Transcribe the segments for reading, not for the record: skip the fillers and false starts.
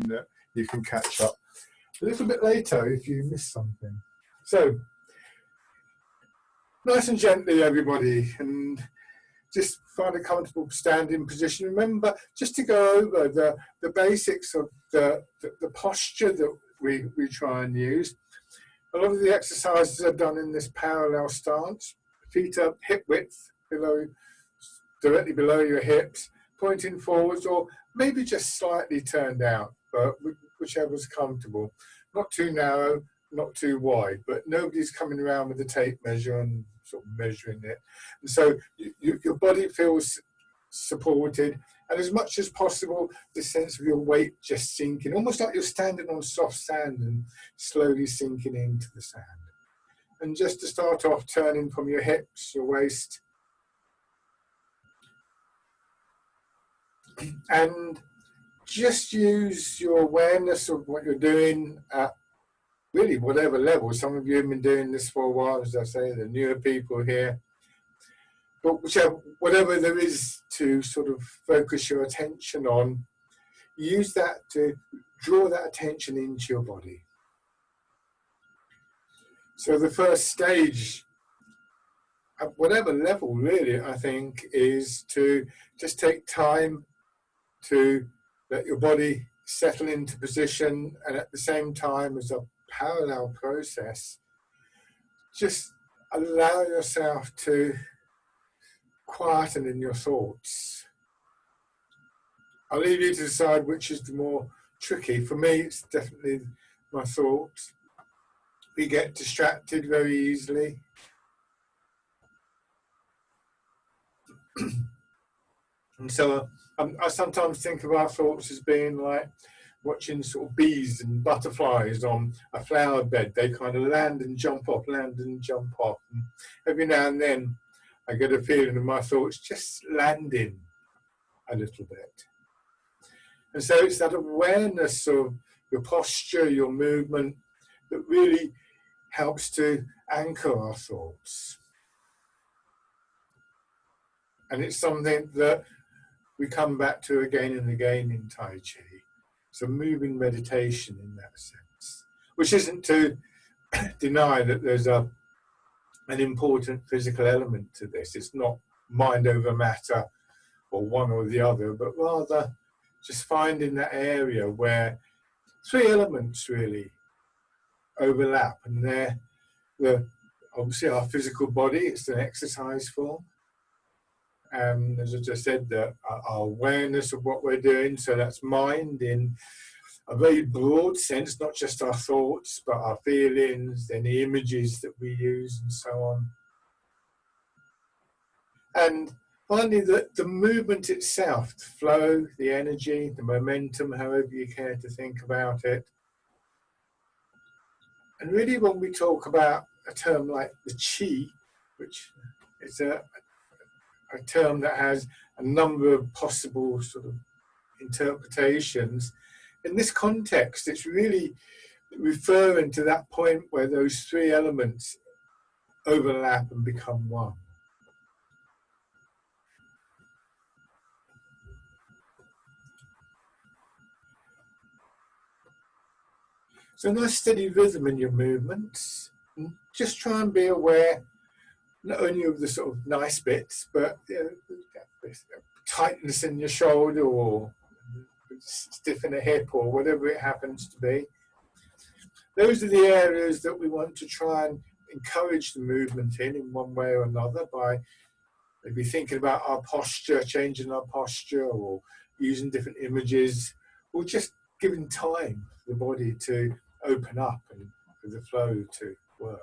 that you can catch up a little bit later if you miss something. So, nice and gently, everybody, and just find a comfortable standing position. Remember, just to go over the basics of the posture that we try and use. A lot of the exercises are done in this parallel stance. Feet up, hip width, directly below your hips, pointing forwards, or maybe just slightly turned out, but whichever's comfortable. Not too narrow, not too wide, but nobody's coming around with a tape measure and sort of measuring it. And so your body feels supported, and as much as possible, the sense of your weight just sinking, almost like you're standing on soft sand and slowly sinking into the sand. And just to start off, turning from your hips, your waist, and just use your awareness of what you're doing at really whatever level. Some of you have been doing this for a while, as I say, the newer people here. But whatever there is to sort of focus your attention on, use that to draw that attention into your body. So the first stage, at whatever level really, I think, is to just take time to let your body settle into position, and at the same time, as a parallel process, just allow yourself to quieten in your thoughts. I'll leave you to decide which is the more tricky. For me, it's definitely my thoughts. We get distracted very easily. And so I sometimes think of our thoughts as being like watching sort of bees and butterflies on a flower bed. They kind of land and jump off, land and jump off. And every now and then I get a feeling of my thoughts just landing a little bit. And so it's that awareness of your posture, your movement, that really helps to anchor our thoughts. And it's something that we come back to again and again in Tai Chi. It's a moving meditation in that sense, which isn't to deny that there's an important physical element to this. It's not mind over matter or one or the other, but rather just finding that area where three elements really overlap, and they're obviously our physical body. It's an exercise form. As I just said, our awareness of what we're doing, so that's mind in a very broad sense, not just our thoughts, but our feelings, any images that we use, and so on. And finally, the movement itself, the flow, the energy, the momentum, however you care to think about it. And really, when we talk about a term like the Qi, which is a term that has a number of possible sort of interpretations, in this context, it's really referring to that point where those three elements overlap and become one. So a nice steady rhythm in your movements. And just try and be aware not only of the sort of nice bits, but tightness in your shoulder or stiff in the hip or whatever it happens to be. Those are the areas that we want to try and encourage the movement in one way or another, by maybe thinking about our posture, changing our posture, or using different images, or just giving time for the body to open up and for the flow to work.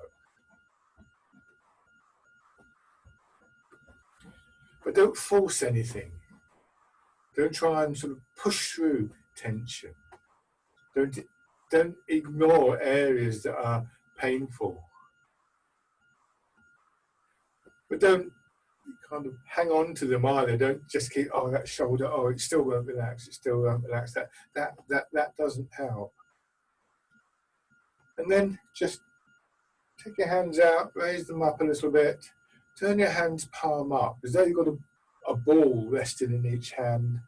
But don't force anything. Don't try and sort of push through tension. Don't ignore areas that are painful. But don't kind of hang on to them either. Don't just keep, oh, that shoulder, oh, it still won't relax, it still won't relax. That doesn't help. And then just take your hands out, raise them up a little bit. Turn your hands palm up, as though you've got a ball resting in each hand.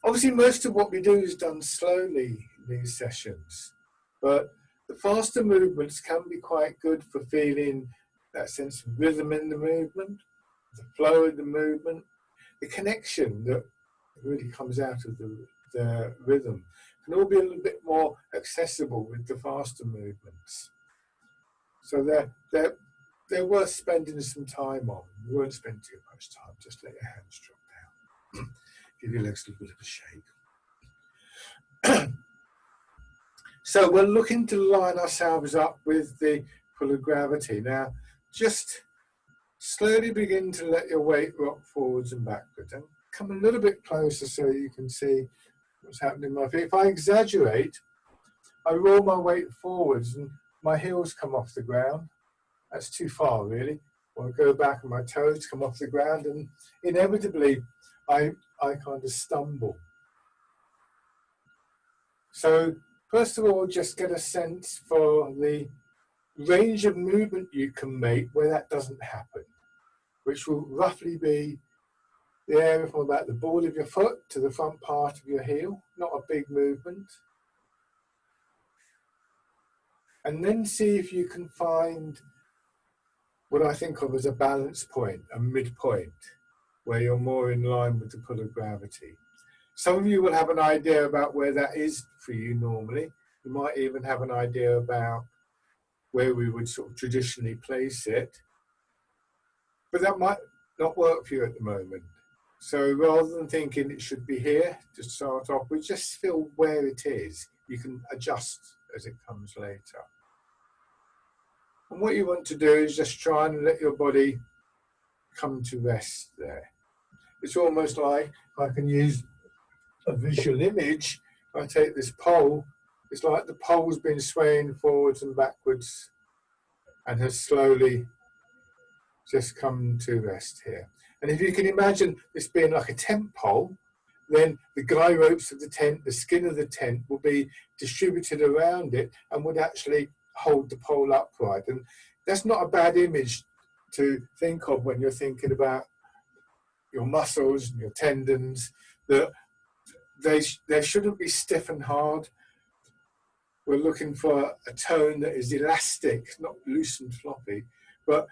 Obviously, most of what we do is done slowly in these sessions, but the faster movements can be quite good for feeling that sense of rhythm in the movement, the flow of the movement, the connection that really comes out of the rhythm can all be a little bit more accessible with the faster movements. So they're worth spending some time on. You won't spend too much time, just let your hands drop down. Give your legs a little bit of a shake. So we're looking to line ourselves up with the pull of gravity. Now, just slowly begin to let your weight rock forwards and backwards, and come a little bit closer so you can see what's happening in my feet. If I exaggerate, I roll my weight forwards and my heels come off the ground. That's too far, really. Or I go back and my toes come off the ground, and inevitably I kind of stumble. So first of all, just get a sense for the range of movement you can make where that doesn't happen, which will roughly be the area from about the ball of your foot to the front part of your heel, not a big movement. And then see if you can find what I think of as a balance point, a midpoint, where you're more in line with the pull of gravity. Some of you will have an idea about where that is for you normally. You might even have an idea about where we would sort of traditionally place it. But that might not work for you at the moment. So rather than thinking it should be here to start off with, just feel where it is. You can adjust as it comes later. And what you want to do is just try and let your body come to rest there. It's almost like, if I can use a visual image, if I take this pole, it's like the pole's been swaying forwards and backwards and has slowly just come to rest here. And if you can imagine this being like a tent pole, then the guy ropes of the tent, the skin of the tent will be distributed around it and would actually hold the pole upright. And that's not a bad image to think of when you're thinking about your muscles and your tendons, that they shouldn't be stiff and hard. We're looking for a tone that is elastic, not loose and floppy, but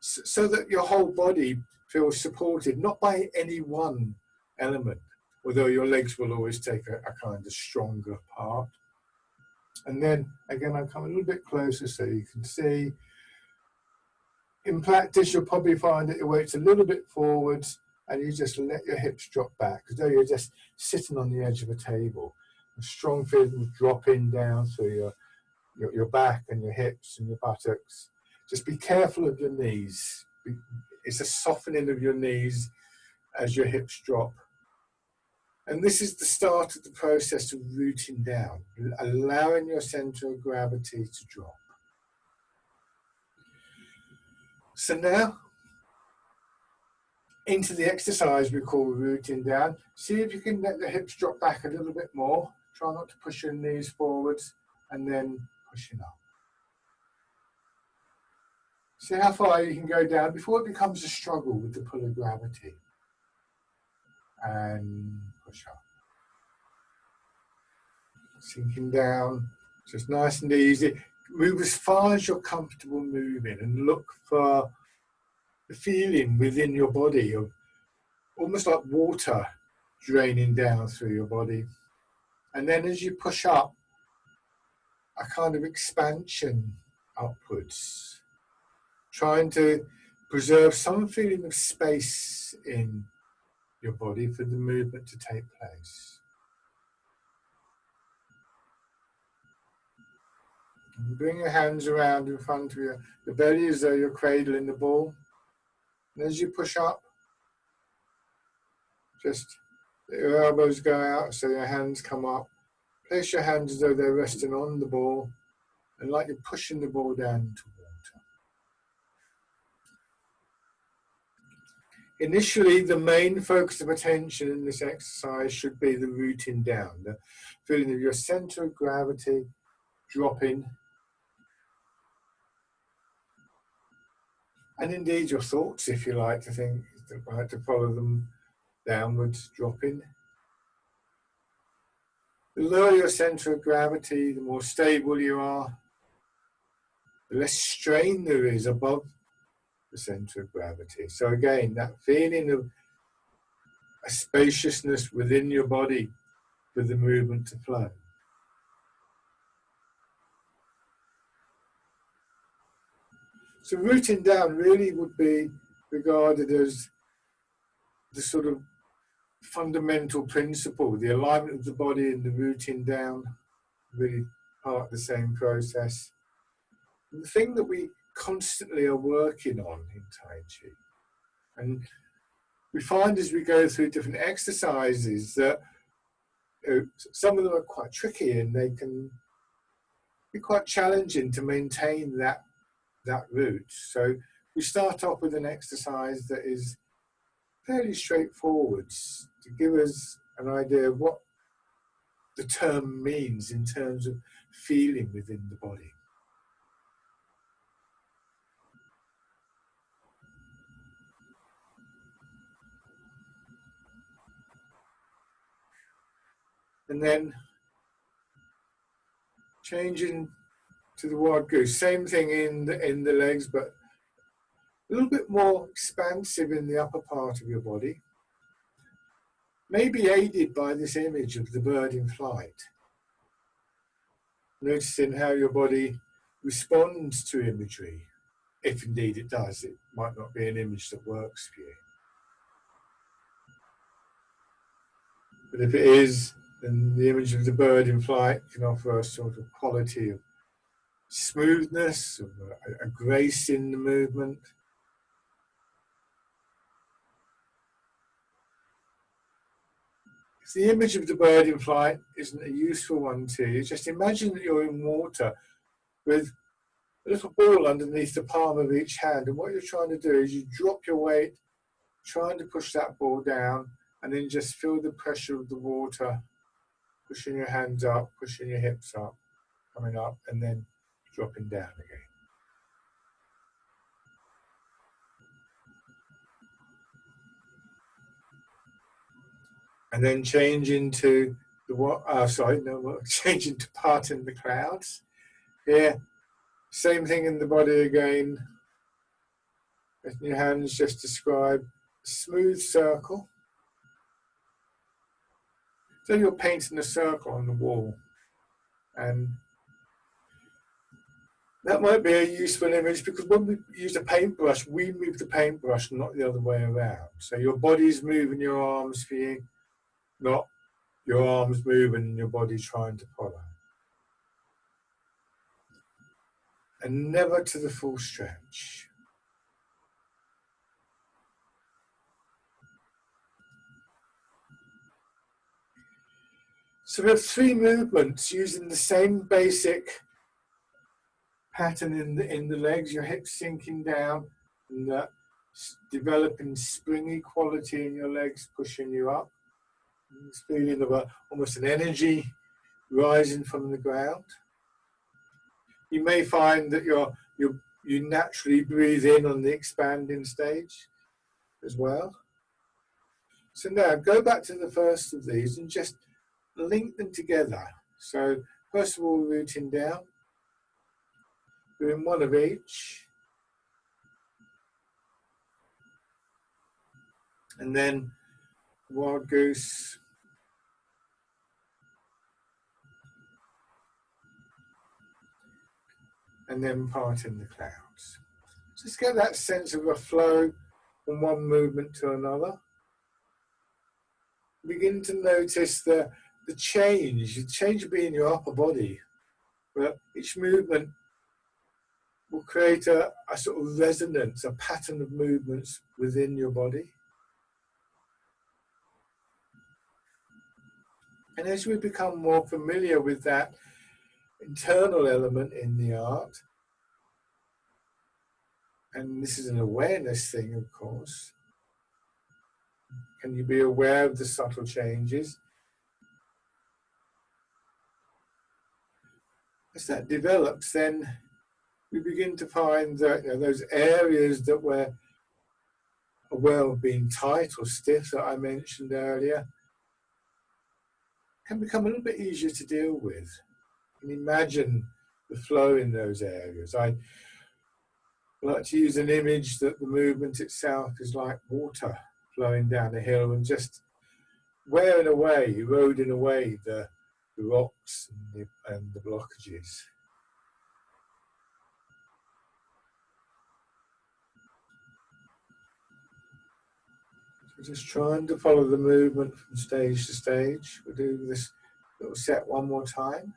so that your whole body feels supported, not by any one element, although your legs will always take a kind of stronger part. And then, again, I'll come a little bit closer so you can see. In practice, you'll probably find that your weight's a little bit forwards and you just let your hips drop back, as though you're just sitting on the edge of a table. A strong feeling dropping down through your back and your hips and your buttocks. Just be careful of your knees. It's a softening of your knees as your hips drop. And this is the start of the process of rooting down, allowing your center of gravity to drop. So now, into the exercise we call rooting down. See if you can let the hips drop back a little bit more. Try not to push your knees forwards and then pushing up. See how far you can go down before it becomes a struggle with the pull of gravity. And push up. Sinking down, just nice and easy. Move as far as you're comfortable moving and look for the feeling within your body of almost like water draining down through your body. And then as you push up, a kind of expansion upwards, trying to preserve some feeling of space in your body for the movement to take place. And bring your hands around in front of your belly as though you're cradling the ball. And as you push up, just let your elbows go out so your hands come up. Place your hands as though they're resting on the ball and like you're pushing the ball down into water. Initially, the main focus of attention in this exercise should be the rooting down, the feeling of your center of gravity dropping, and indeed your thoughts, if you like to follow them downwards, dropping. The lower your center of gravity, the more stable you are, the less strain there is above the center of gravity. So again, that feeling of a spaciousness within your body for the movement to flow. So rooting down really would be regarded as the sort of fundamental principle, the alignment of the body and the rooting down, really part of the same process. And the thing that we constantly are working on in Tai Chi, and we find as we go through different exercises that some of them are quite tricky and they can be quite challenging to maintain that root. So we start off with an exercise that is fairly straightforward to give us an idea of what the term means in terms of feeling within the body. And then changing to the wild goose, same thing in the legs, but a little bit more expansive in the upper part of your body, maybe aided by this image of the bird in flight. Noticing how your body responds to imagery, if indeed it does. It might not be an image that works for you. But if it is, then the image of the bird in flight can offer a sort of quality of smoothness, of a grace in the movement. If the image of the bird in flight isn't a useful one to you, just imagine that you're in water with a little ball underneath the palm of each hand, and what you're trying to do is you drop your weight, trying to push that ball down, and then just feel the pressure of the water, pushing your hands up, pushing your hips up, coming up, and then dropping down again. And then changing to changing to parting the clouds. Here, same thing in the body again. Letting your hands just describe a smooth circle. So you're painting a circle on the wall, and that might be a useful image because when we use a paintbrush, we move the paintbrush, not the other way around. So your body's moving your arms for you, not your arms moving and your body trying to follow. And never to the full stretch. So we have three movements using the same basic pattern in the legs, your hips sinking down and developing springy quality in your legs, pushing you up. This feeling of almost an energy rising from the ground. You may find that you naturally breathe in on the expanding stage as well. So now go back to the first of these and just link them together. So first of all, rooting down, doing one of each, and then wild goose, and then parting the clouds. Just get that sense of a flow from one movement to another. Begin to notice the change will be in your upper body, but each movement will create a sort of resonance, a pattern of movements within your body. And as we become more familiar with that internal element in the art, and this is an awareness thing, of course, can you be aware of the subtle changes? As that develops, then we begin to find that those areas that were aware of being tight or stiff that I mentioned earlier, can become a little bit easier to deal with. And imagine the flow in those areas. I like to use an image that the movement itself is like water flowing down a hill and just wearing away, eroding away the rocks and the blockages. So just trying to follow the movement from stage to stage. We'll do this little set one more time.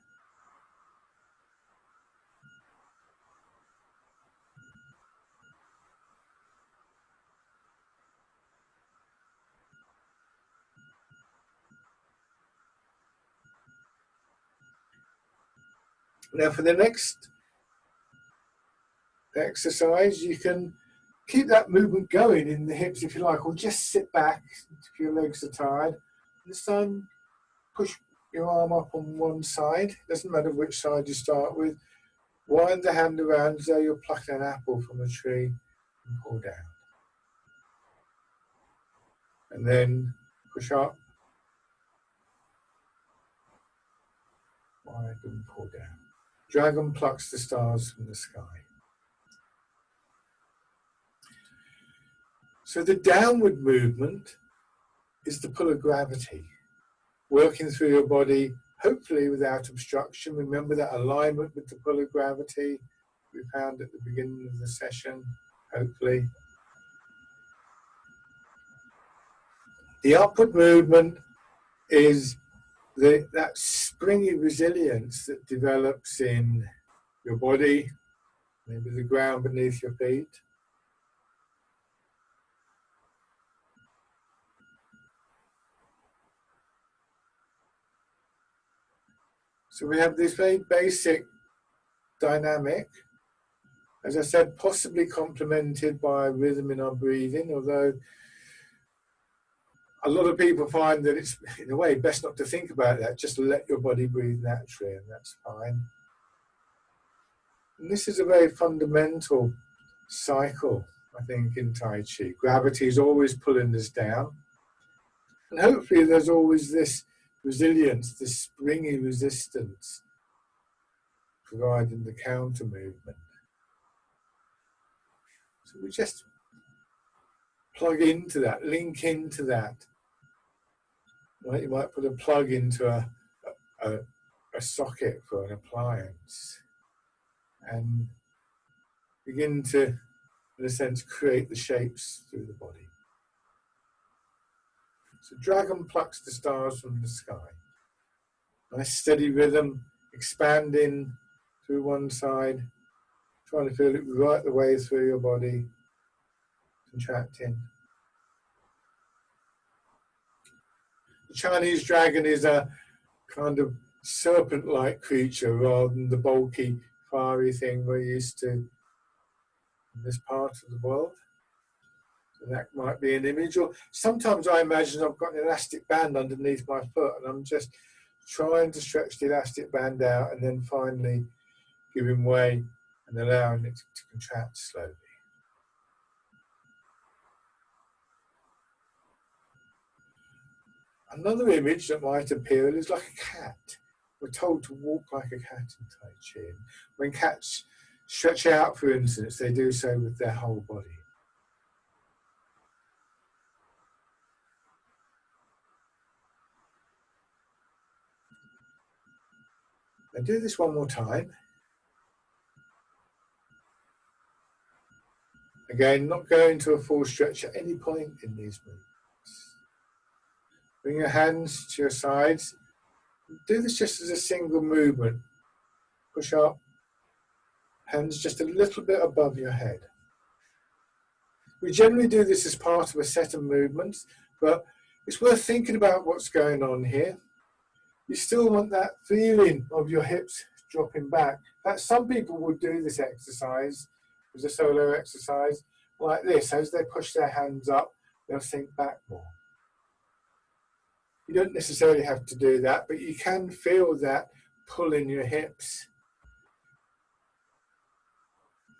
Now for the next exercise, you can keep that movement going in the hips if you like, or just sit back if your legs are tired. This time, push your arm up on one side. Doesn't matter which side you start with. Wind the hand around as though you're plucking an apple from a tree and pull down. And then push up, wide and pull down. Dragon plucks the stars from the sky. So the downward movement is the pull of gravity, working through your body, hopefully without obstruction. Remember that alignment with the pull of gravity we found at the beginning of the session, hopefully. The upward movement is that springy resilience that develops in your body, maybe the ground beneath your feet. So we have this very basic dynamic, as I said, possibly complemented by rhythm in our breathing, although a lot of people find that it's, in a way, best not to think about that, just let your body breathe naturally, and that's fine. And this is a very fundamental cycle, I think, in Tai Chi. Gravity is always pulling us down, and hopefully there's always this resilience, this springy resistance, providing the counter movement. So we just plug into that, link into that. Right? You might put a plug into a socket for an appliance and begin to, in a sense, create the shapes through the body. So dragon plucks the stars from the sky. Nice steady rhythm, expanding through one side, trying to feel it right the way through your body, contracting. The Chinese dragon is a kind of serpent-like creature rather than the bulky, fiery thing we're used to in this part of the world. So that might be an image. Or sometimes I imagine I've got an elastic band underneath my foot and I'm just trying to stretch the elastic band out and then finally giving way and allowing it to contract slowly. Another image that might appear is like a cat. We're told to walk like a cat in Tai Chi. When cats stretch out, for instance, they do so with their whole body. And do this one more time. Again, not going to a full stretch at any point in these movements. Bring your hands to your sides. Do this just as a single movement. Push up. Hands just a little bit above your head. We generally do this as part of a set of movements, but it's worth thinking about what's going on here. You still want that feeling of your hips dropping back. In fact, some people would do this exercise as a solo exercise like this. As they push their hands up, they'll sink back more. You don't necessarily have to do that, but you can feel that pull in your hips.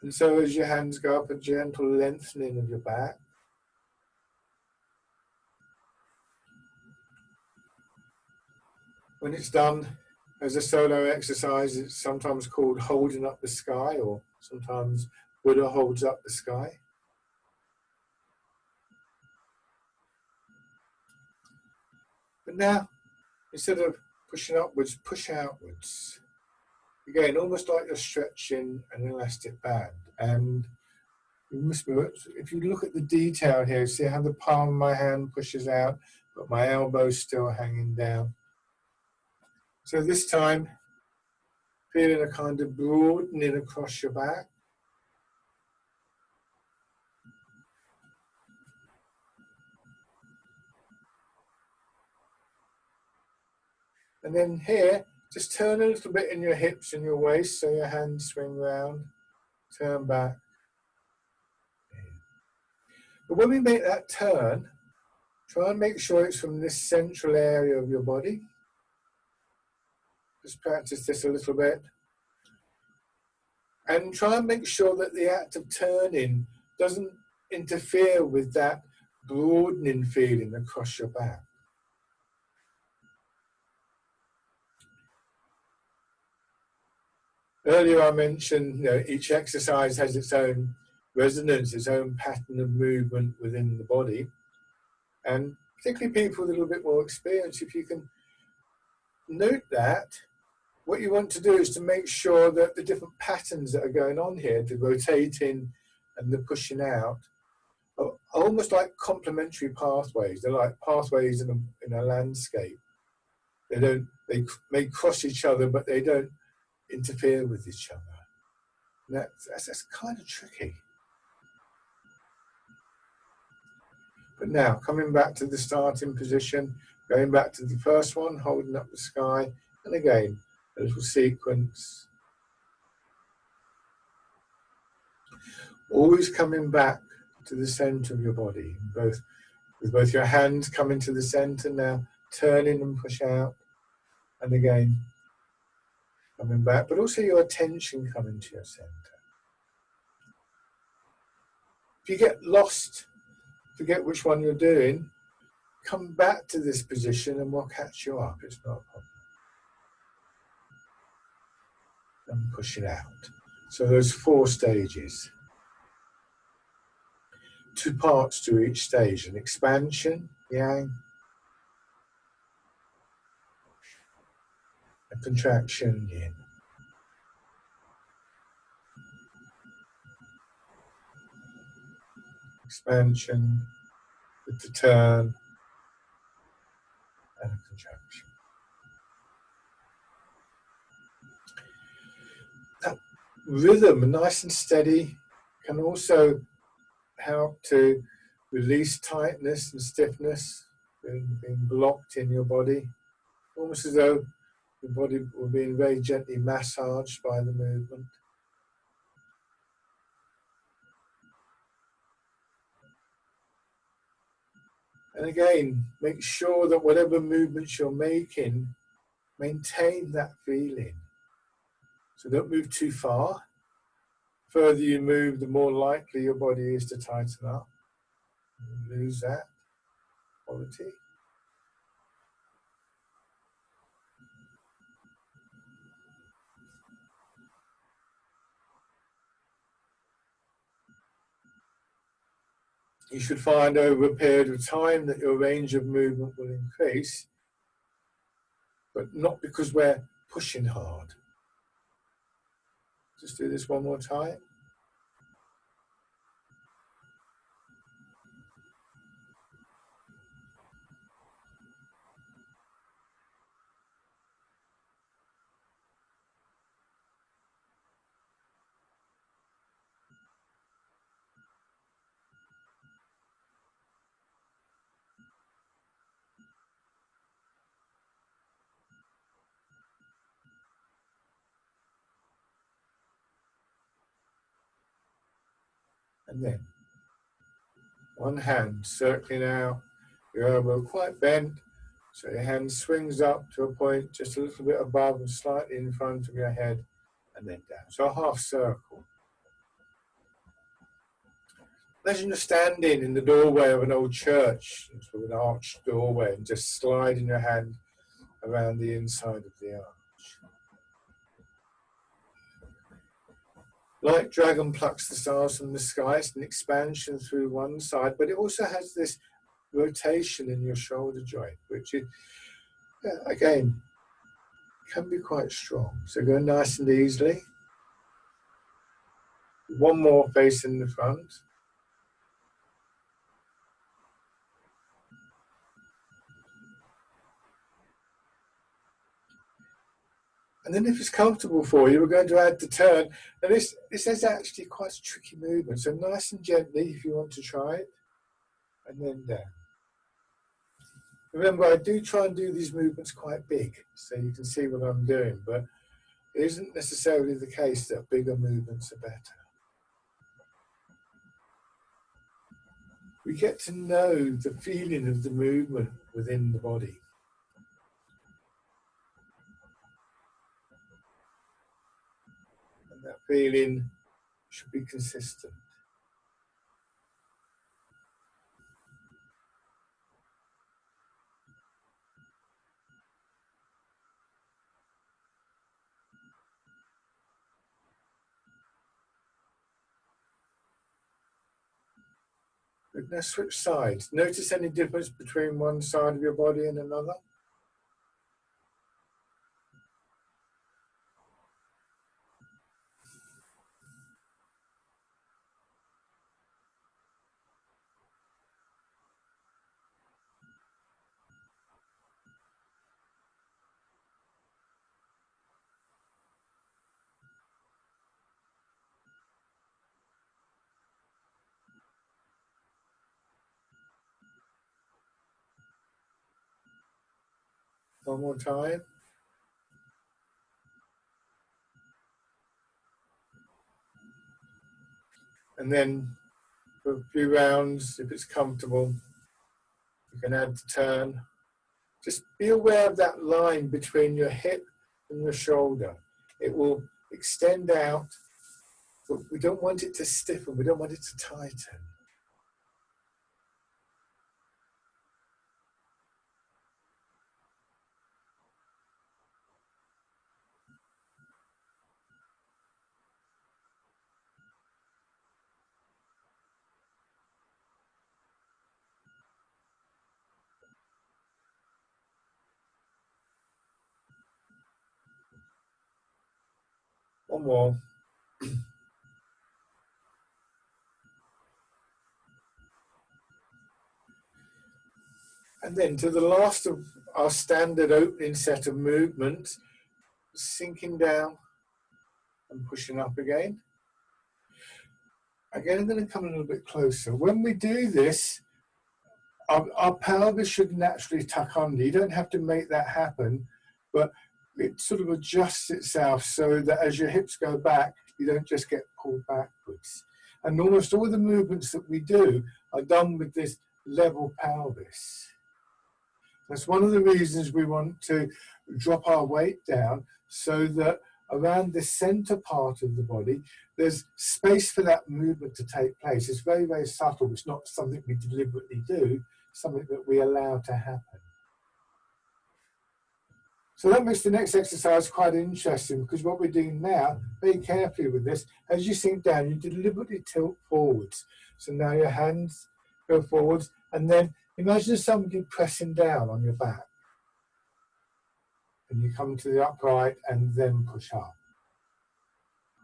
And so as your hands go up, a gentle lengthening of your back. When it's done as a solo exercise, it's sometimes called holding up the sky, or sometimes Buddha holds up the sky. But now, instead of pushing upwards, push outwards. Again, almost like you're stretching an elastic band. And if you look at the detail here, see how the palm of my hand pushes out, but my elbow's still hanging down. So this time, feeling a kind of broadening across your back. And then here, just turn a little bit in your hips and your waist so your hands swing round, turn back. But when we make that turn, try and make sure it's from this central area of your body. Just practice this a little bit. And try and make sure that the act of turning doesn't interfere with that broadening feeling across your back. Earlier I mentioned, each exercise has its own resonance, its own pattern of movement within the body. And particularly people with a little bit more experience, if you can note that, what you want to do is to make sure that the different patterns that are going on here, the rotating and the pushing out, are almost like complementary pathways. They're like pathways in a landscape. They may cross each other, but they don't interfere with each other. And that's kind of tricky. But now, coming back to the starting position, going back to the first one, holding up the sky, and again, a little sequence. Always coming back to the center of your body, with both your hands coming to the center now, turning and push out, and again, coming back, but also your attention coming to your center. If you get lost, forget which one you're doing, come back to this position and we'll catch you up. It's not a problem. And push it out. So those 4 stages. 2 parts to each stage. An expansion, yang. A contraction, yin. Expansion with the turn and a contraction. That rhythm, nice and steady, can also help to release tightness and stiffness being blocked in your body, almost as though the body were being very gently massaged by the movement. And again, make sure that whatever movements you're making, maintain that feeling. So don't move too far. The further you move, the more likely your body is to tighten up. Lose that quality. You should find over a period of time that your range of movement will increase, but not because we're pushing hard. Just do this one more time. And then one hand circling out, your elbow quite bent, so your hand swings up to a point just a little bit above and slightly in front of your head, and then down. So a half circle. Imagine you're standing in the doorway of an old church, with an arched doorway, and just sliding your hand around the inside of the arch. Like dragon plucks the stars from the sky, it's an expansion through one side, but it also has this rotation in your shoulder joint, which is, again, can be quite strong. So go nice and easily. One more facing the front. And then if it's comfortable for you, we're going to add the turn. And this is actually quite a tricky movement. So nice and gently if you want to try it. And then down. Remember, I do try and do these movements quite big, so you can see what I'm doing. But it isn't necessarily the case that bigger movements are better. We get to know the feeling of the movement within the body. And that feeling should be consistent. Good. Now switch sides. Notice any difference between one side of your body and another? One more time. And then for a few rounds, if it's comfortable, you can add the turn. Just be aware of that line between your hip and your shoulder. It will extend out, but we don't want it to stiffen, we don't want it to tighten. One more. And then to the last of our standard opening set of movements, sinking down and pushing up again. Again, I'm going to come a little bit closer. When we do this, our pelvis should naturally tuck under. You don't have to make that happen, but it sort of adjusts itself so that as your hips go back, you don't just get pulled backwards. And almost all the movements that we do are done with this level pelvis. That's one of the reasons we want to drop our weight down so that around the center part of the body, there's space for that movement to take place. It's very, very subtle. It's not something we deliberately do, something that we allow to happen. So that makes the next exercise quite interesting, because what we're doing now, very carefully with this, as you sink down, you deliberately tilt forwards. So now your hands go forwards, and then imagine somebody pressing down on your back. And you come to the upright and then push up.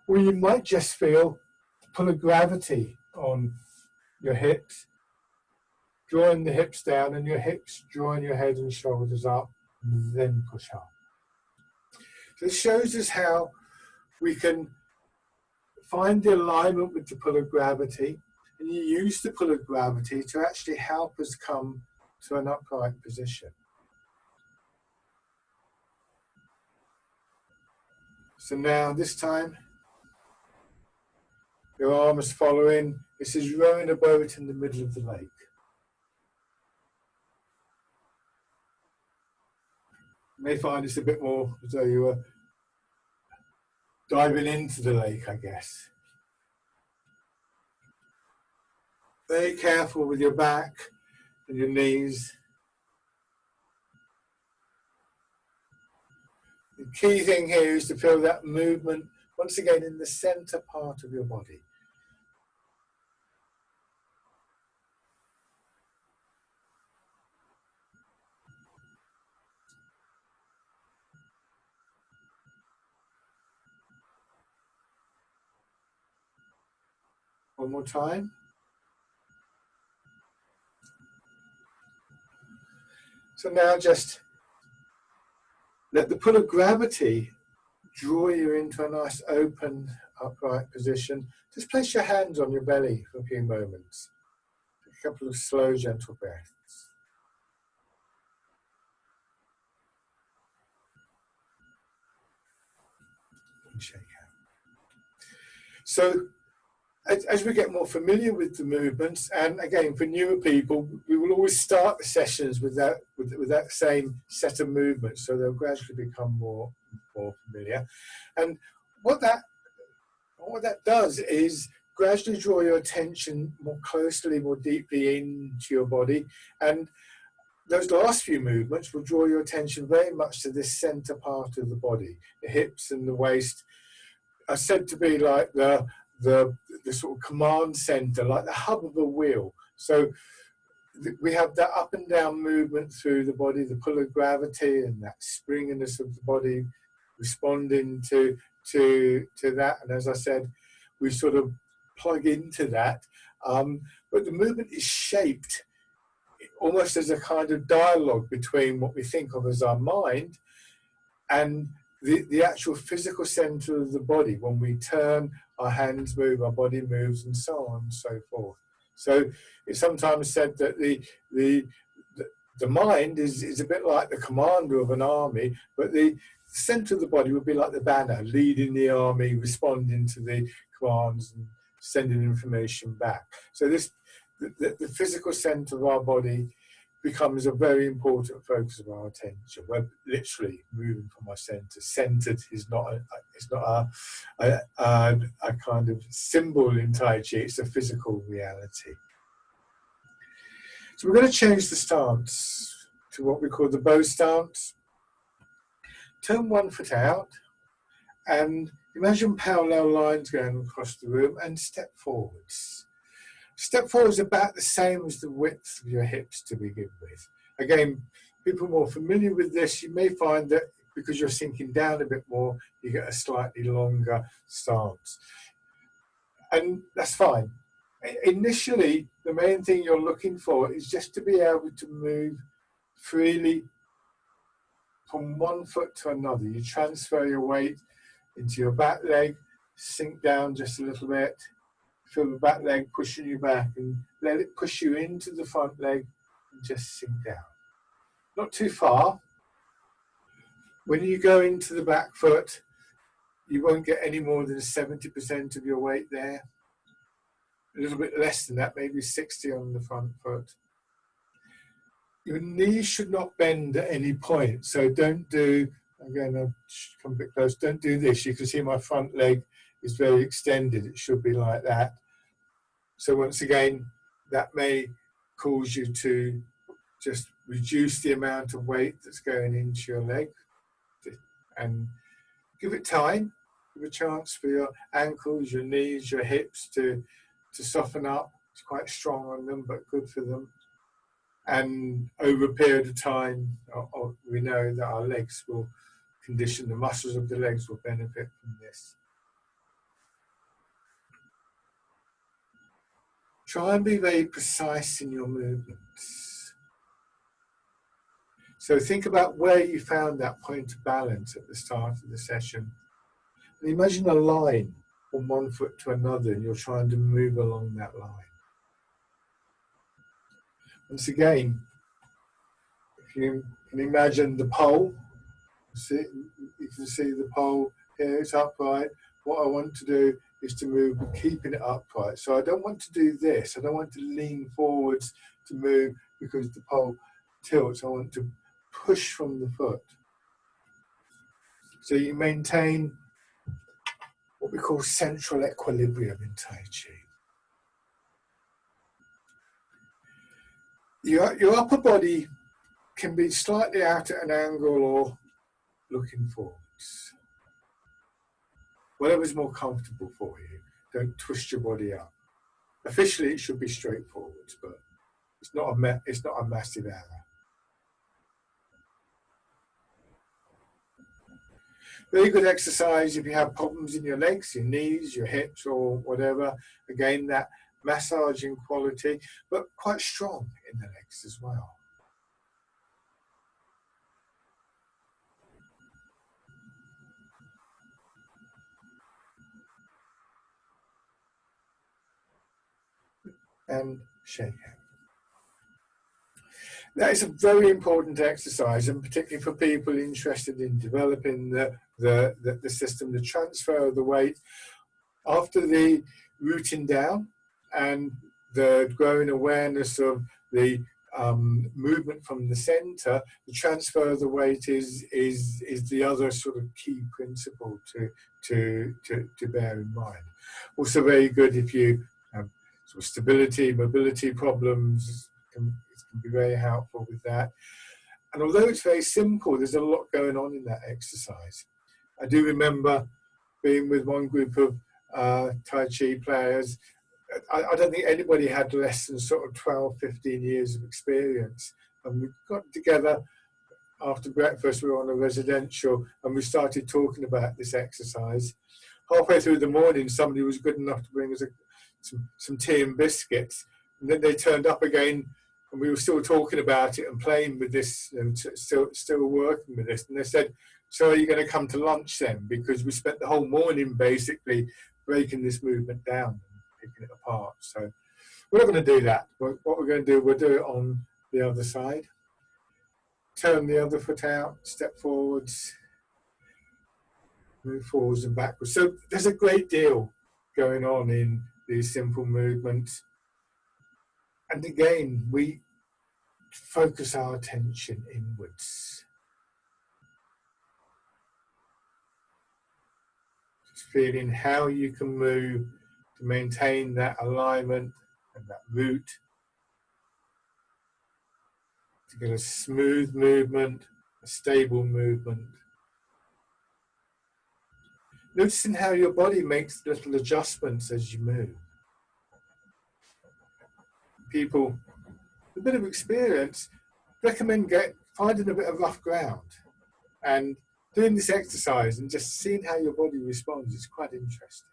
Or you might just feel the pull of gravity on your hips, drawing the hips down, and your hips drawing your head and shoulders up, and then push up. So this shows us how we can find the alignment with the pull of gravity, and you use the pull of gravity to actually help us come to an upright position. So now this time, your arm is following. This is rowing a boat in the middle of the lake. You may find this a bit more as though you were diving into the lake, I guess. Very careful with your back and your knees. The key thing here is to feel that movement once again in the center part of your body. One more time. So now just let the pull of gravity draw you into a nice open, upright position. Just place your hands on your belly for a few moments. Take a couple of slow, gentle breaths. And shake out. So, as we get more familiar with the movements, and again for newer people, we will always start the sessions with that same set of movements, so they'll gradually become more familiar. And what that does is gradually draw your attention more closely, more deeply into your body, and those last few movements will draw your attention very much to this center part of the body. The hips and the waist are said to be like the sort of command center, like the hub of a wheel. So we have that up and down movement through the body, the pull of gravity and that springiness of the body responding to that. And as I said, we sort of plug into that. But the movement is shaped almost as a kind of dialogue between what we think of as our mind and the actual physical center of the body. When we turn, our hands move, our body moves, and so on and so forth. So it's sometimes said that the mind is a bit like the commander of an army, but the center of the body would be like the banner, leading the army, responding to the commands and sending information back. So the physical center of our body becomes a very important focus of our attention. We're literally moving from our center. Centered is not a kind of symbol in Tai Chi, it's a physical reality. So we're going to change the stance to what we call the bow stance. Turn one foot out and imagine parallel lines going across the room and step forwards. Step forward is about the same as the width of your hips to begin with. Again, people more familiar with this, you may find that because you're sinking down a bit more, you get a slightly longer stance. And that's fine. Initially, the main thing you're looking for is just to be able to move freely from one foot to another. You transfer your weight into your back leg, sink down just a little bit, feel the back leg pushing you back, and let it push you into the front leg and just sink down. Not too far. When you go into the back foot, you won't get any more than 70% of your weight there. A little bit less than that, maybe 60 on the front foot. Your knees should not bend at any point, so don't do, again, I'll come a bit close, don't do this. You can see my front leg is very extended. It should be like that. So once again, that may cause you to just reduce the amount of weight that's going into your leg and give it time, give a chance for your ankles, your knees, your hips to soften up. It's quite strong on them, but good for them. And over a period of time, we know that our legs will condition, the muscles of the legs will benefit from this. Try and be very precise in your movements. So think about where you found that point of balance at the start of the session. And imagine a line from one foot to another, and you're trying to move along that line. Once again, if you can imagine the pole, you can see the pole here, it's upright. What I want to do is to move, keeping it upright. So I don't want to do this. I don't want to lean forwards to move because the pole tilts. I want to push from the foot. So you maintain what we call central equilibrium in Tai Chi. Your upper body can be slightly out at an angle or looking forwards. Whatever's more comfortable for you. Don't twist your body up. Officially, it should be straightforward, but it's not a massive error. Very good exercise if you have problems in your legs, your knees, your hips, or whatever. Again, that massaging quality, but quite strong in the legs as well. And shake out. That is a very important exercise, and particularly for people interested in developing the system, the transfer of the weight after the rooting down and the growing awareness of the movement from the center. The transfer of the weight is the other sort of key principle to bear in mind. Also very good if you have sort of stability, mobility problems. It can be very helpful with that. And although it's very simple, there's a lot going on in that exercise. I do remember being with one group of Tai Chi players. I don't think anybody had less than sort of 12, 15 years of experience. And we got together after breakfast, we were on a residential, and we started talking about this exercise. Halfway through the morning, somebody was good enough to bring us some tea and biscuits. And then they turned up again, and we were still talking about it and playing with this, and still working with this. And they said, so are you going to come to lunch then? Because we spent the whole morning basically breaking this movement down and picking it apart. So we're not going to do that. What we're going to do, we'll do it on the other side. Turn the other foot out, step forwards, move forwards and backwards. So there's a great deal going on in these simple movements. And again, we focus our attention inwards. Just feeling how you can move to maintain that alignment and that root. To get a smooth movement, a stable movement. Noticing how your body makes little adjustments as you move. People with a bit of experience recommend finding a bit of rough ground and doing this exercise and just seeing how your body responds is quite interesting.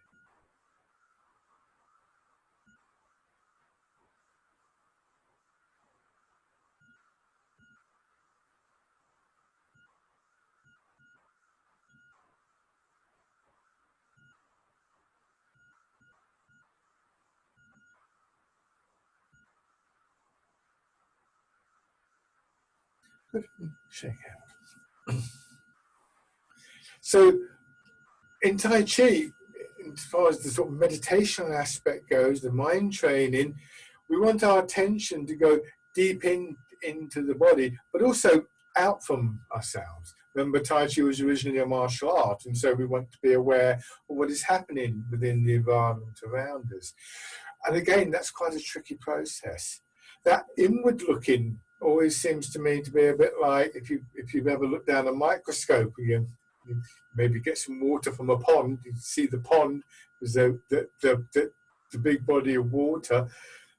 Good. Shake out. So in Tai Chi, as far as the sort of meditation aspect goes, the mind training, we want our attention to go deep into the body, but also out from ourselves. Remember, Tai Chi was originally a martial art, and so we want to be aware of what is happening within the environment around us. And again, that's quite a tricky process. That inward looking always seems to me to be a bit like if you've ever looked down a microscope, you maybe get some water from a pond, you see the pond as the big body of water,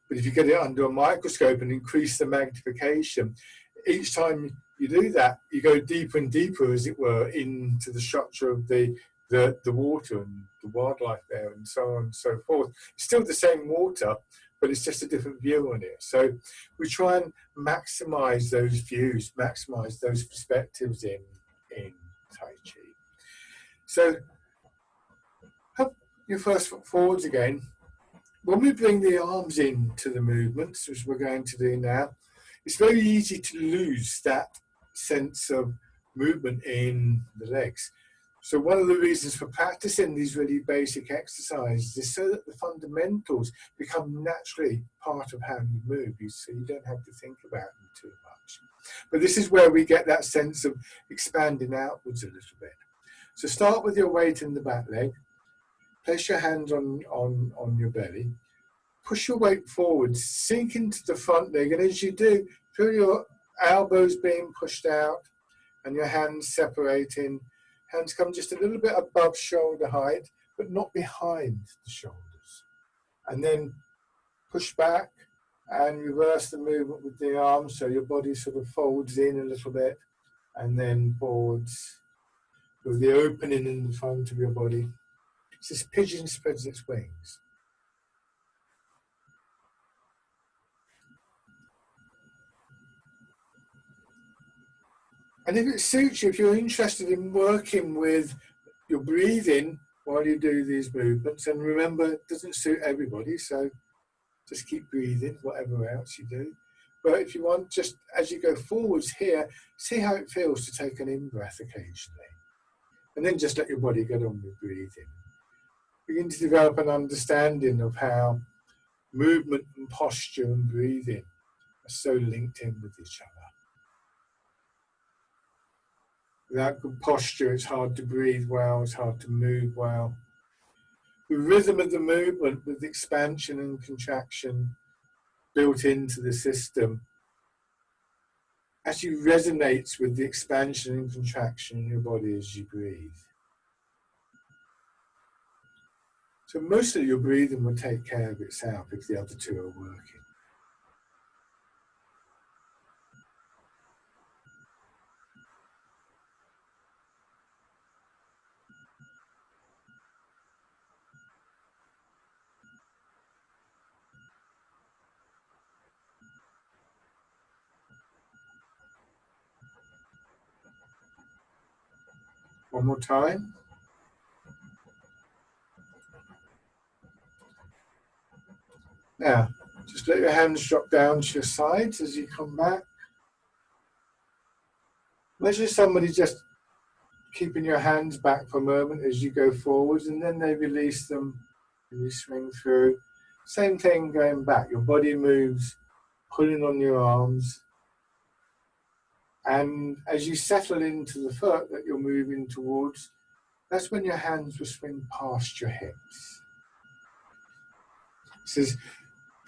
but if you get it under a microscope and increase the magnification, each time you do that, you go deeper and deeper, as it were, into the structure of the water and the wildlife there and so on and so forth. It's still the same water, but it's just a different view on it. So we try and maximize those views, maximize those perspectives in Tai Chi. So have your first foot forwards again. When we bring the arms into the movements, which we're going to do now, it's very easy to lose that sense of movement in the legs. So one of the reasons for practicing these really basic exercises is so that the fundamentals become naturally part of how you move, so you don't have to think about them too much. But this is where we get that sense of expanding outwards a little bit. So start with your weight in the back leg. Place your hands on your belly. Push your weight forward, sink into the front leg, and as you do, feel your elbows being pushed out, and your hands separating. Hands come just a little bit above shoulder height, but not behind the shoulders. And then push back and reverse the movement with the arms, so your body sort of folds in a little bit and then forwards with the opening in the front of your body. So this pigeon spreads its wings. And if it suits you, if you're interested in working with your breathing while you do these movements, and remember, it doesn't suit everybody, so just keep breathing, whatever else you do. But if you want, just as you go forwards here, see how it feels to take an in-breath occasionally. And then just let your body get on with breathing. Begin to develop an understanding of how movement and posture and breathing are so linked in with each other. Without good posture, it's hard to breathe well, it's hard to move well. The rhythm of the movement with expansion and contraction built into the system actually resonates with the expansion and contraction in your body as you breathe. So most of your breathing will take care of itself if the other two are working. One more time. Now, just let your hands drop down to your sides as you come back. Measure somebody just keeping your hands back for a moment as you go forwards, and then they release them and you swing through. Same thing going back. Your body moves, pulling on your arms. And as you settle into the foot that you're moving towards, that's when your hands will swing past your hips. This is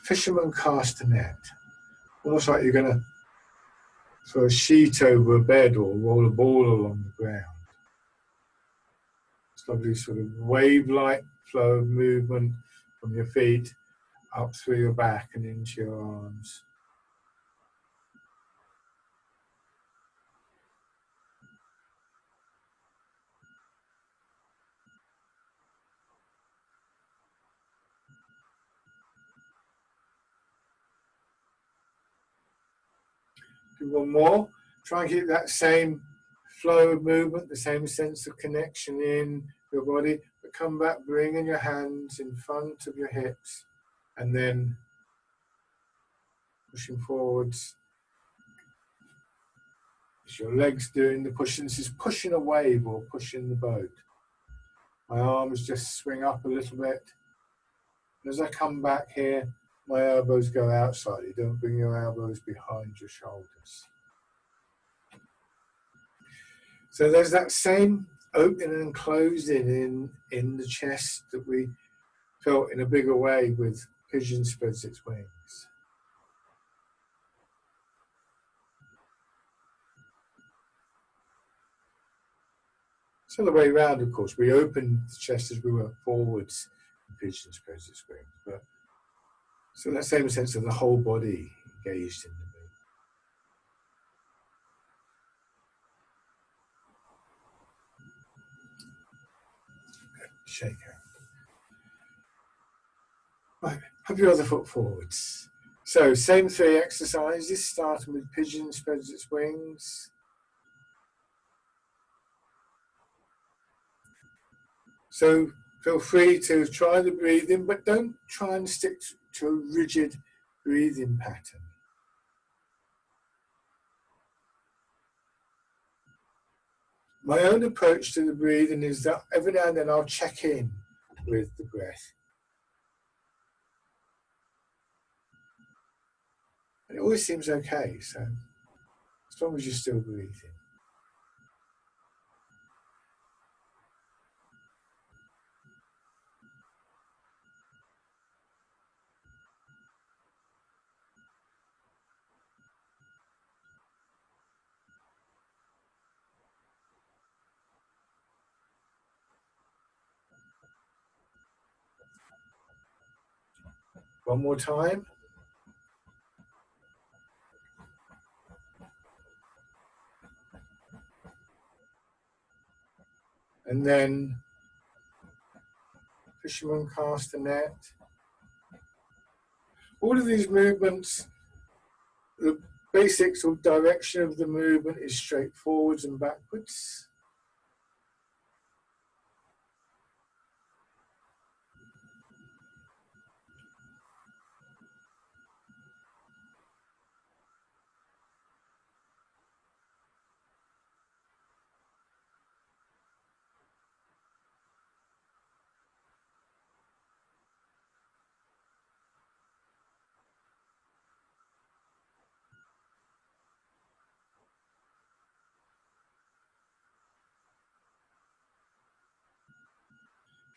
fisherman cast a net. Almost like you're going to throw a sheet over a bed or roll a ball along the ground. It's lovely sort of wave-like flow of movement from your feet up through your back and into your arms. Do one more. Try and keep that same flow of movement, the same sense of connection in your body, but come back, bringing your hands in front of your hips and then pushing forwards. As your legs doing the pushing, this is pushing a wave or pushing the boat. My arms just swing up a little bit. And as I come back here, my elbows go out slightly. Don't bring your elbows behind your shoulders. So there's that same opening and closing in the chest that we felt in a bigger way with pigeon spreads its wings. So the way around, of course, we opened the chest as we went forwards, and pigeon spreads its wings. But so that same sense of the whole body engaged in the movement. Shake out. Right, have your other foot forwards. So same three exercises, starting with pigeon spreads its wings. So feel free to try the breathing, but don't try and stick to a rigid breathing pattern. My own approach to the breathing is that every now and then I'll check in with the breath. And it always seems okay, so as long as you're still breathing. One more time. And then fisherman cast the net. All of these movements, the basic sort of direction of the movement is straight forwards and backwards.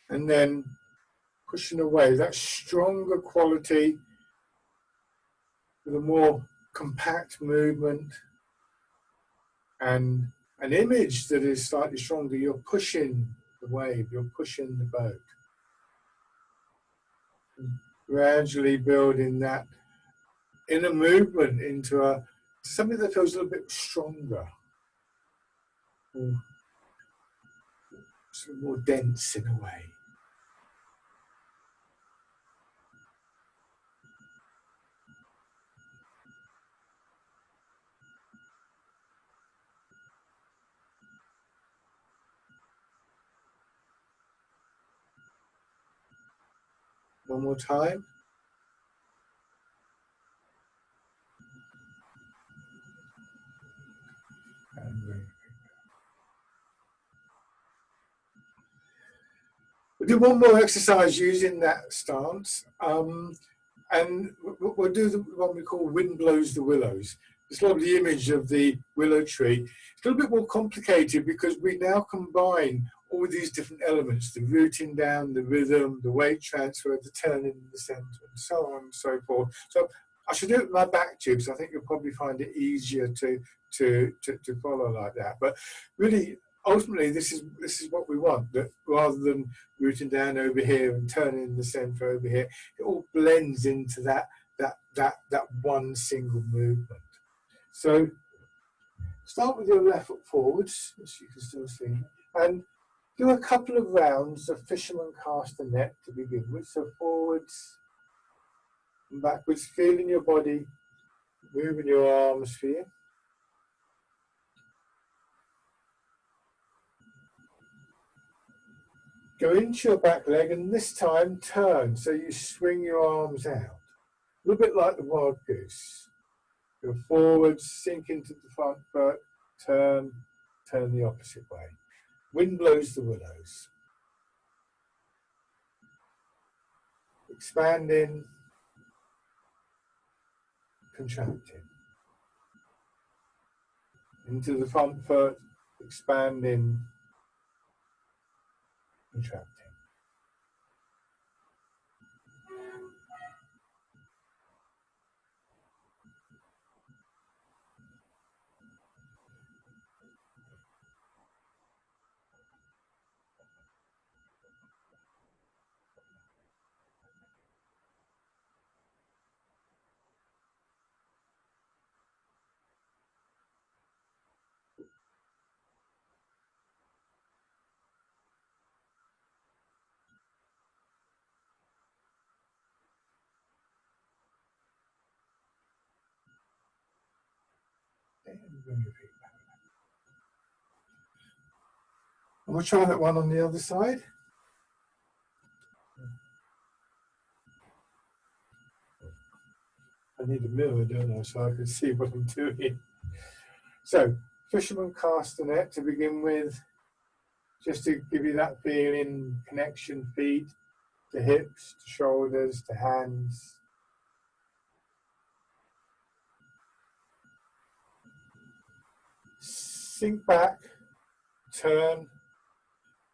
And then pushing away, that stronger quality with a more compact movement and an image that is slightly stronger. You're pushing the wave, you're pushing the boat. And gradually building that inner movement into something that feels a little bit stronger, or sort of more dense in a way. One more time. We'll do one more exercise using that stance, and we'll do the one we call Wind Blows the Willows. This lovely image of the willow tree. It's a little bit more complicated because we now combine all these different elements, the rooting down, the rhythm, the weight transfer, the turning in the centre, and so on and so forth. So I should do it with my back to you because I think you'll probably find it easier to follow like that. But really, ultimately, this is what we want, that rather than rooting down over here and turning in the centre over here, it all blends into that one single movement. So start with your left foot forwards, as you can still see, and do a couple of rounds of fisherman cast the net to begin with. So forwards and backwards, feeling your body, moving your arms here. Go into your back leg and this time turn, so you swing your arms out. A little bit like the wild goose. Go forwards, sink into the front foot, turn the opposite way. Wind blows the willows. Expanding, contracting. Into the front foot, expanding, contracting. And we'll try that one on the other side. I need a mirror, don't I, so I can see what I'm doing. So, fisherman cast the net to begin with, just to give you that feeling, connection, feet to hips, to shoulders, to hands. Sink back, turn.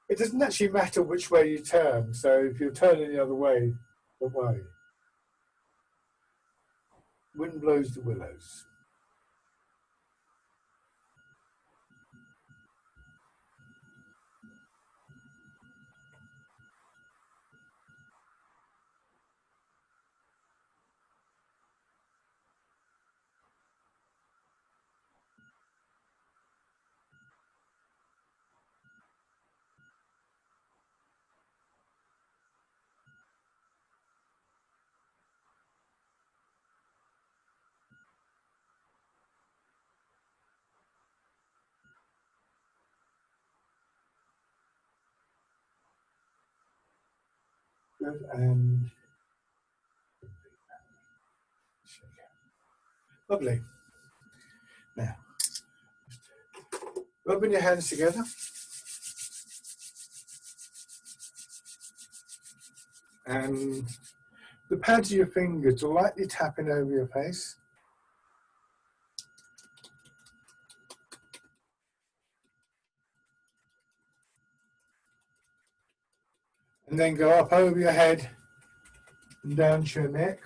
It doesn't actually matter which way you turn, so if you're turning the other way, don't worry. Wind blows the willows. Good. And lovely. Now, rubbing your hands together. And the pads of your fingers are lightly tapping over your face. And then go up over your head and down to your neck.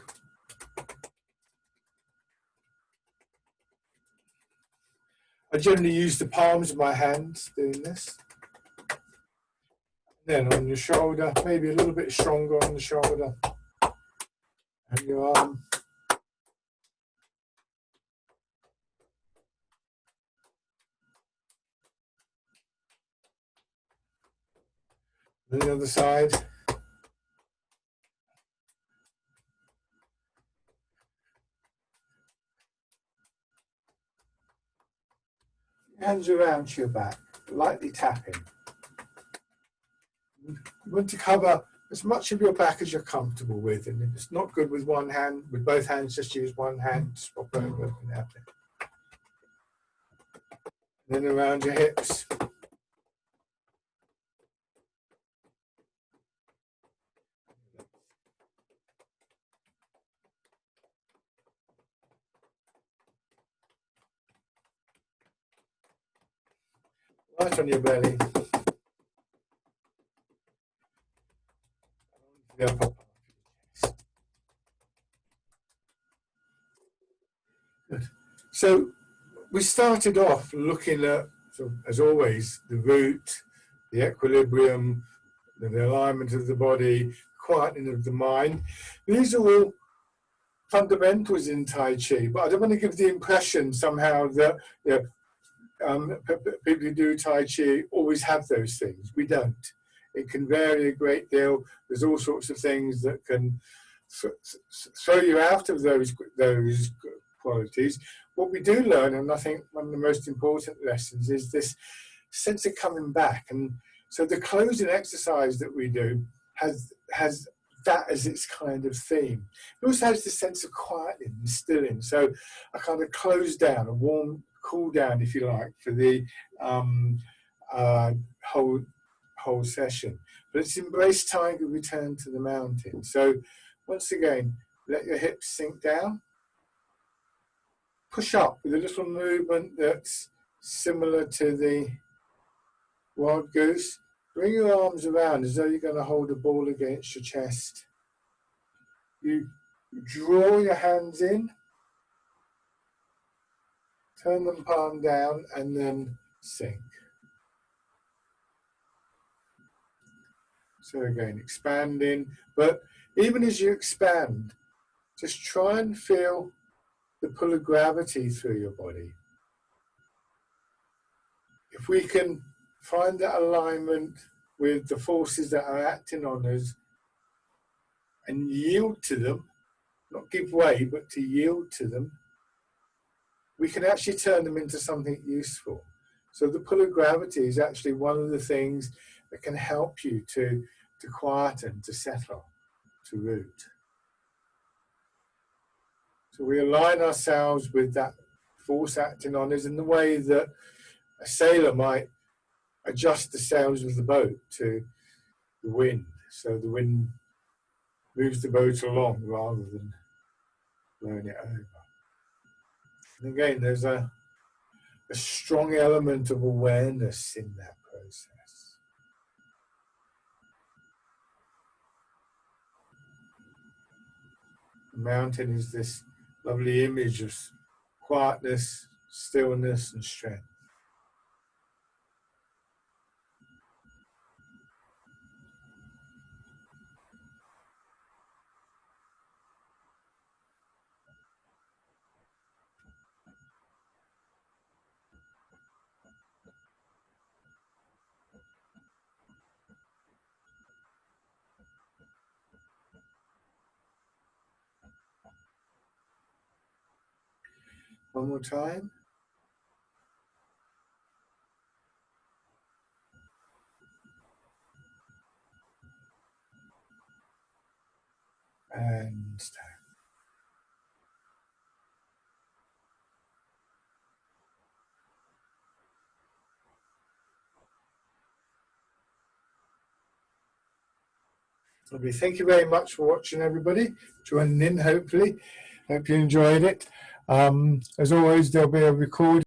I generally use the palms of my hands doing this. Then on your shoulder, maybe a little bit stronger on the shoulder. And your arm. And the other side. Hands around to your back, lightly tapping. You want to cover as much of your back as you're comfortable with, and if it's not good with one hand, with both hands, just use one hand, swap over and have it. Then around your hips. Right on your belly. The upper part of your chest. Good. So we started off looking at, as always, the root, the equilibrium, the alignment of the body, quietening of the mind. These are all fundamentals in Tai Chi, but I don't want to give the impression somehow that people who do Tai Chi always have those things. We don't. It can vary a great deal. There's all sorts of things that can throw you out of those qualities. What we do learn, and I think one of the most important lessons, is this sense of coming back. And so the closing exercise that we do has that as its kind of theme. It also has this sense of quieting and stilling. So a kind of close down, a warm cool down, if you like, for the whole session. But it's embrace tiger, return to the mountain. So once again, let your hips sink down. Push up with a little movement that's similar to the wild goose. Bring your arms around as though you're going to hold a ball against your chest. You draw your hands in, turn them palm down, and then sink. So again, expanding, but even as you expand, just try and feel the pull of gravity through your body. If we can find that alignment with the forces that are acting on us and yield to them, not give way, but to yield to them, we can actually turn them into something useful. So the pull of gravity is actually one of the things that can help you to quieten, to settle, to root. So we align ourselves with that force acting on us in the way that a sailor might adjust the sails of the boat to the wind. So the wind moves the boat along rather than blowing it over. And again, there's a strong element of awareness in that process. The mountain is this lovely image of quietness, stillness, and strength. One more time. and stand. Lovely. Thank you very much for watching, everybody. Joining in, hopefully. Hope you enjoyed it. As always, there'll be a recording.